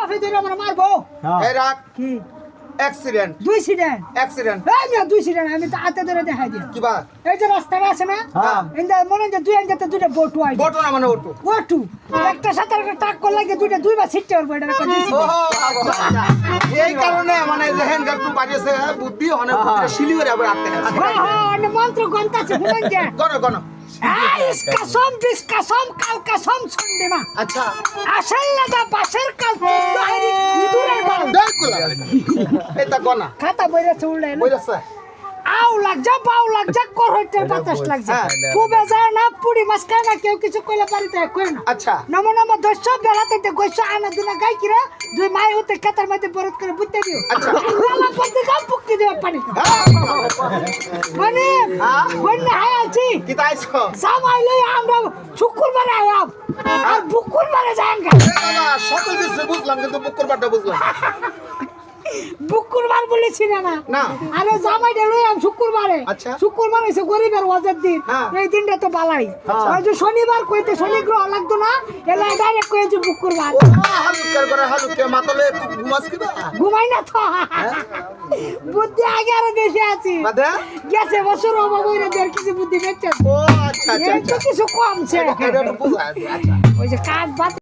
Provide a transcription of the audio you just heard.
বাপে ধরে আমরা মারবো এই রাখ কি অ্যাক্সিডেন্ট দুই সিডেন অ্যাক্সিডেন্ট এই না দুই সিডেন আমি তো হাতে ধরে দেখাই দিই কি বা এই যে রাস্তাটা আছে না হ্যাঁ। ইন্দা মনে যে দুই আনজাতে দুইটা বটু আই বটো না মানে ওটো বটু একটা সাথে একটা টাক কর লাগে দুইবার ছিটতে পারবো এটা একটা দুই ও এই কারণে মানে জেহেন গাটু বাজেছে বুদ্ধি হনে বুদ্ধি শিলিগুড়ি আবার আটকে আছে হ্যাঁ হ্যাঁ অন্য মন্ত্র গন্তা আছে বুঝলেন যে গনো গনো इसका सोम जिसका सोम काल का सोम सुनने मा আচ্ছা আসল লাগা বাসের কাল তোহারি ইদুরের বাল দেখলা এটা গনা খাতা বইরা চুললে বইরাছে আউ লাগজা বাউ লাগজা কর হইতে বাতাস লাগজা হ্যাঁ। খুবে যায় না পুরি মাছ খায় না কেউ কিছু কইলে বাড়িতে কই না আচ্ছা নম নম দশ বেলাতে গইছ আনা দুনা গাই কিরা দুই মাই হতে কাতার মধ্যে বরত করে বুঝতে দিও আচ্ছা। লালা পড়তে গাম পুক্কি দেব পানি মানে বন্যা হাই আছি কি তাইছো জামাই লই আমরা শুক্রবারে আয়াম আর বুকুরবারে যাম গা বাবা সকল কিছু বুঝলাম কিন্তু বুকুরবারটা বুঝলাম বুকুরবার বলেছি না না। আরে জামাই লই আম শুক্রবারে আচ্ছা। শুক্রবার হইছে গরিবের ওয়াজের দিন হ্যাঁ। এই দিনটা তো বালাই ওই যে শনিবার কইতে শনি গ্রহ লাগতো না এলা ডাইরেক্ট কই যে বুকুরবার হালুকের করে হালুকে মাতলে ঘুমাস কিবা ঘুমাই না তো বুদ্ধি আগে আরো বেশি আছি বাদে গেছে বছর হবো বইরে দের কিছু বুদ্ধি বেঁচে ও আচ্ছা আচ্ছা এই তো কিছু কমছে এটা বুঝা আচ্ছা ওই যে কাঠ বাত